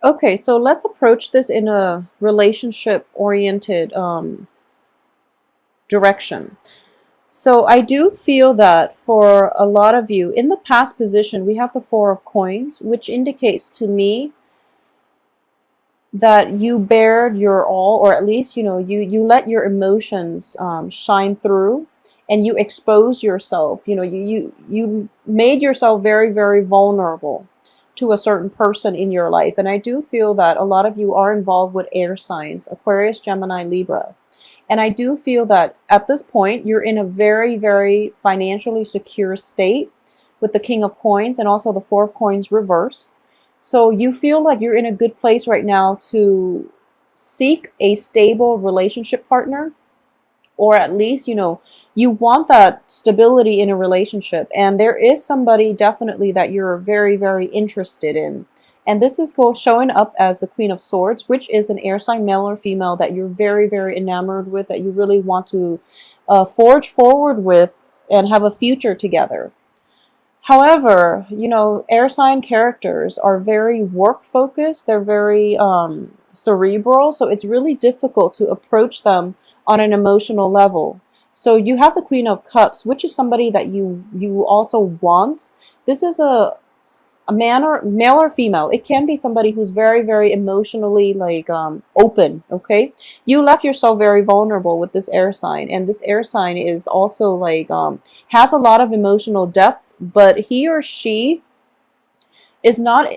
Okay, so let's approach this in a relationship-oriented direction. So I do feel that for a lot of you, in the past position, we have the Four of Coins, which indicates to me that you bared your all, or at least, you let your emotions shine through, and you exposed yourself. You made yourself very, very vulnerable to a certain person in your life. And I do feel that a lot of you are involved with air signs, Aquarius, Gemini, Libra. And I do feel that at this point, you're in a very, very financially secure state with the King of Coins and also the Four of Coins reverse. So you feel like you're in a good place right now to seek a stable relationship partner, or at least, you want that stability in a relationship. And there is somebody definitely that you're very, very interested in. And this is showing up as the Queen of Swords, which is an air sign, male or female, that you're very, very enamored with, that you really want to forge forward with and have a future together. However, air sign characters are very work focused. They're very cerebral. So it's really difficult to approach them on an emotional level. So you have the Queen of Cups, which is somebody that you also want. This is a man, or male or female. It can be somebody who's very, very emotionally like open. Okay, you left yourself very vulnerable with this air sign, and this air sign is also like has a lot of emotional depth, but he or she is not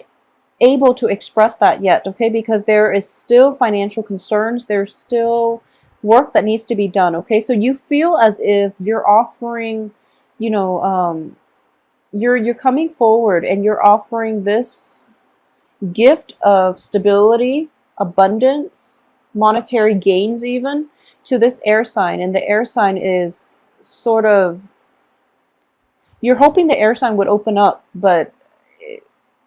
able to express that yet. Okay, because there is still financial concerns. There's still work that needs to be done. Okay, so you feel as if you're offering, you know you're coming forward and you're offering this gift of stability, abundance, monetary gains even, to this air sign. And the air sign is sort of, you're hoping the air sign would open up, but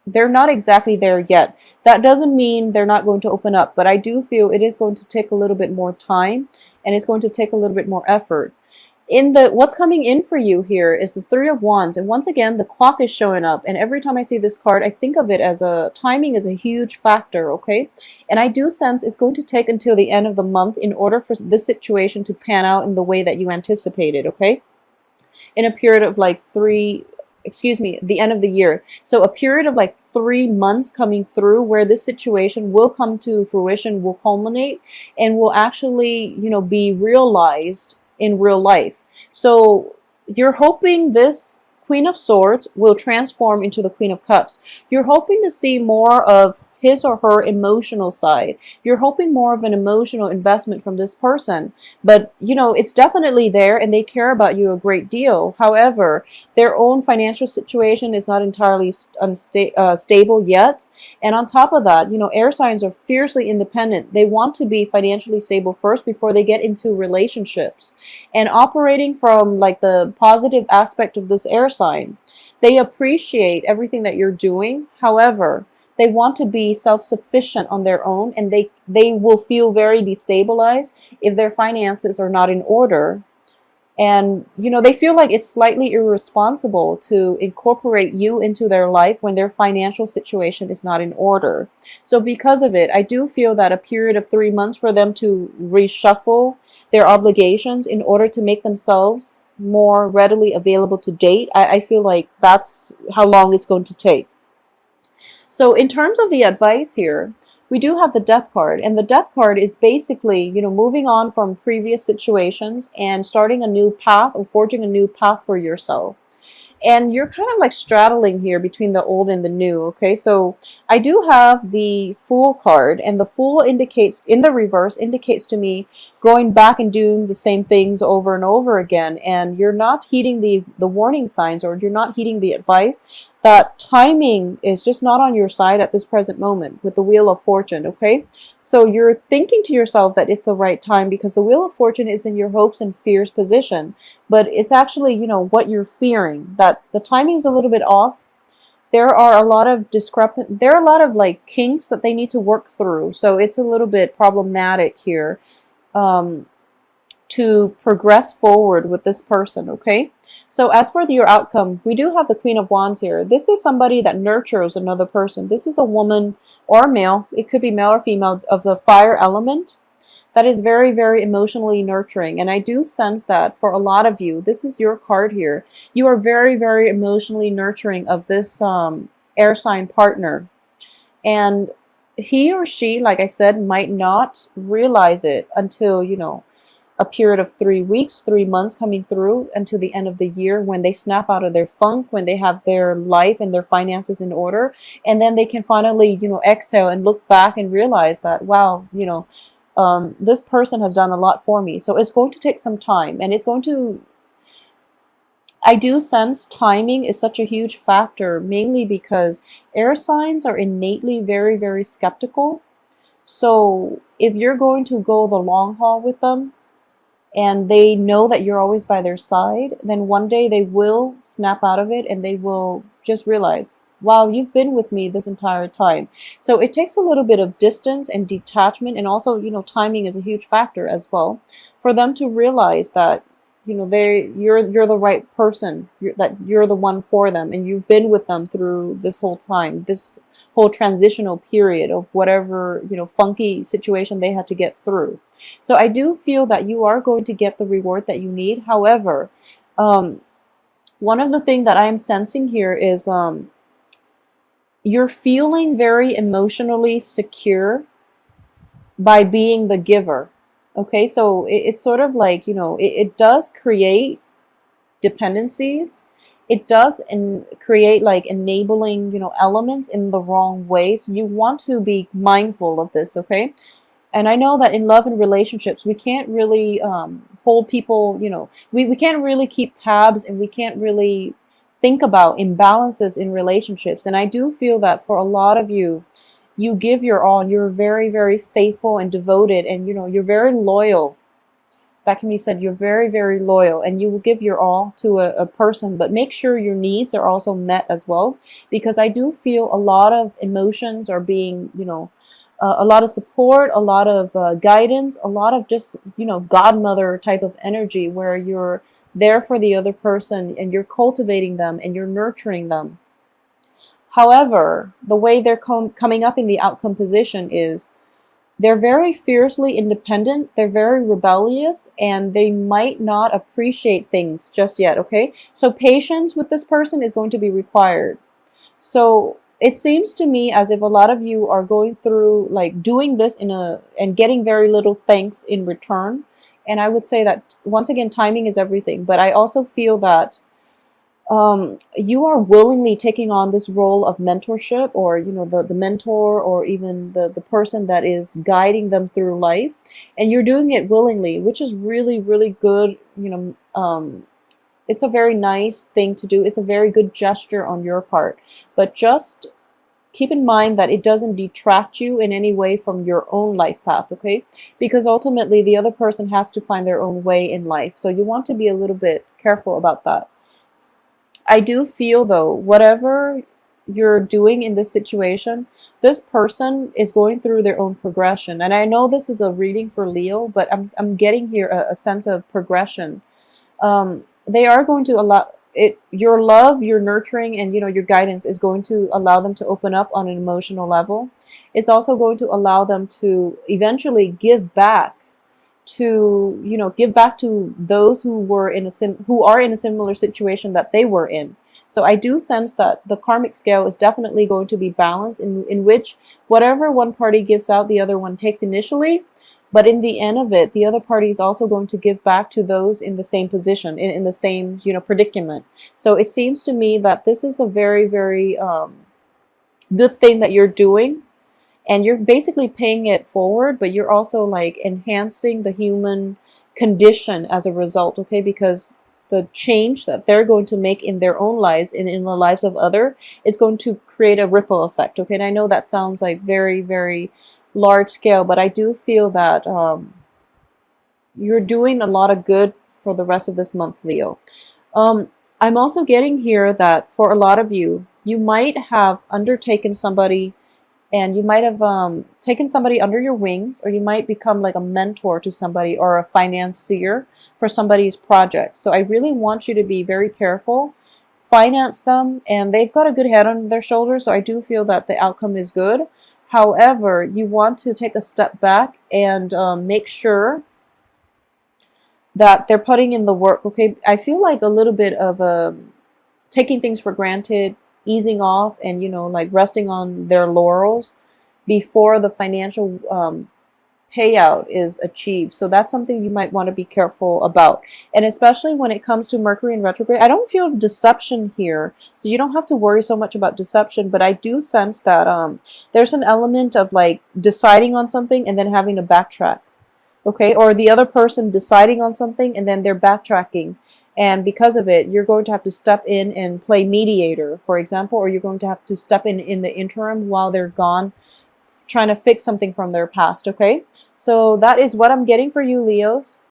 they're not exactly there yet. That doesn't mean they're not going to open up, but I do feel it is going to take a little bit more time, and it's going to take a little bit more effort. What's coming in for you here is the Three of Wands, and once again the clock is showing up, and every time I see this card I think of it as timing is a huge factor. Okay, and I do sense it's going to take until the end of the month in order for this situation to pan out in the way that you anticipated. Okay, in a period of like the end of the year. So a period of like 3 months coming through where this situation will come to fruition, will culminate, and will actually, be realized in real life. So you're hoping this Queen of Swords will transform into the Queen of Cups. You're hoping to see more of his or her emotional side. You're hoping more of an emotional investment from this person. But, it's definitely there, and they care about you a great deal. However, their own financial situation is not entirely stable yet. And on top of that, air signs are fiercely independent. They want to be financially stable first before they get into relationships. And operating from like the positive aspect of this air sign, they appreciate everything that you're doing. However, they want to be self-sufficient on their own, and they will feel very destabilized if their finances are not in order. And, they feel like it's slightly irresponsible to incorporate you into their life when their financial situation is not in order. So because of it, I do feel that a period of 3 months for them to reshuffle their obligations in order to make themselves more readily available to date, I feel like that's how long it's going to take. So in terms of the advice here, we do have the Death card, and the Death card is basically, moving on from previous situations and starting a new path, or forging a new path for yourself. And you're kind of like straddling here between the old and the new. Okay, so I do have the Fool card, and the Fool indicates, in the reverse, indicates to me going back and doing the same things over and over again, and you're not heeding the warning signs, or you're not heeding the advice. That timing is just not on your side at this present moment with the Wheel of Fortune. Okay, so you're thinking to yourself that it's the right time because the Wheel of Fortune is in your hopes and fears position, but it's actually, what you're fearing, that the timing's a little bit off. There are a lot of there are a lot of like kinks that they need to work through, so it's a little bit problematic here. to progress forward with this person, okay? So as for your outcome, we do have the Queen of Wands here. This is somebody that nurtures another person. This is a woman or a male, it could be male or female, of the fire element that is very, very emotionally nurturing. And I do sense that for a lot of you, this is your card here. You are very, very emotionally nurturing of this air sign partner. And he or she, like I said, might not realize it until, you know, a period of 3 weeks, 3 months coming through until the end of the year, when they snap out of their funk, when they have their life and their finances in order. And then they can finally, you know, exhale and look back and realize that, wow, you know, this person has done a lot for me. So it's going to take some time, and it's going to, I do sense timing is such a huge factor, mainly because air signs are innately very, very skeptical. So if you're going to go the long haul with them, and they know that you're always by their side, then one day they will snap out of it and they will just realize, wow, you've been with me this entire time. So it takes a little bit of distance and detachment, and also, you know, timing is a huge factor as well, for them to realize that, you know, you're the right person, that you're the one for them, and you've been with them through this whole time, this whole transitional period of whatever, you know, funky situation they had to get through. So I do feel that you are going to get the reward that you need. However, one of the things that I am sensing here is you're feeling very emotionally secure by being the giver. Okay, so it's sort of like, you know, it does create dependencies. It does create like enabling, you know, elements in the wrong way. So you want to be mindful of this, okay? And I know that in love and relationships, we can't really hold people, you know, we can't really keep tabs, and we can't really think about imbalances in relationships. And I do feel that for a lot of you, you give your all, and you're very, very faithful and devoted, and, you know, you're very loyal. That can be said, you're very, very loyal, and you will give your all to a person, but make sure your needs are also met as well, because I do feel a lot of emotions are being, you know, a lot of support, a lot of guidance, a lot of just, you know, godmother type of energy, where you're there for the other person and you're cultivating them and you're nurturing them. However, the way they're coming up in the outcome position is they're very fiercely independent, they're very rebellious, and they might not appreciate things just yet, okay? So patience with this person is going to be required. So it seems to me as if a lot of you are going through like doing this and getting very little thanks in return. And I would say that once again, timing is everything. But I also feel that you are willingly taking on this role of mentorship, or, you know, the mentor, or even the person that is guiding them through life. And you're doing it willingly, which is really, really good. You know, it's a very nice thing to do. It's a very good gesture on your part. But just keep in mind that it doesn't detract you in any way from your own life path, okay? Because ultimately the other person has to find their own way in life. So you want to be a little bit careful about that. I do feel though, whatever you're doing in this situation, this person is going through their own progression. And I know this is a reading for Leo, but I'm getting here a sense of progression. They are going to allow it, your love, your nurturing, and, you know, your guidance is going to allow them to open up on an emotional level. It's also going to allow them to eventually give back to, you know, give back to those who were in who are in a similar situation that they were in. So I do sense that the karmic scale is definitely going to be balanced, in which whatever one party gives out, the other one takes initially. But in the end of it, the other party is also going to give back to those in the same position, in the same, you know, predicament. So it seems to me that this is a very, very good thing that you're doing. And you're basically paying it forward, but you're also like enhancing the human condition as a result, okay? Because the change that they're going to make in their own lives, in the lives of other, it's going to create a ripple effect, okay? And I know that sounds like very, very large scale, but I do feel that you're doing a lot of good for the rest of this month, Leo. I'm also getting here that for a lot of you, you might have undertaken somebody and you might have taken somebody under your wings, or you might become like a mentor to somebody or a financier for somebody's project. So I really want you to be very careful. Finance them, and they've got a good head on their shoulders, so I do feel that the outcome is good. However, you want to take a step back and make sure that they're putting in the work. Okay, I feel like a little bit of taking things for granted, easing off, and like resting on their laurels before the financial payout is achieved. So that's something you might want to be careful about. And especially when it comes to Mercury in retrograde, I don't feel deception here. So you don't have to worry so much about deception, but I do sense that there's an element of like deciding on something and then having to backtrack. Okay, or the other person deciding on something and then they're backtracking, and because of it you're going to have to step in and play mediator, for example, or you're going to have to step in the interim while they're gone, trying to fix something from their past. Okay, so that is what I'm getting for you, Leos.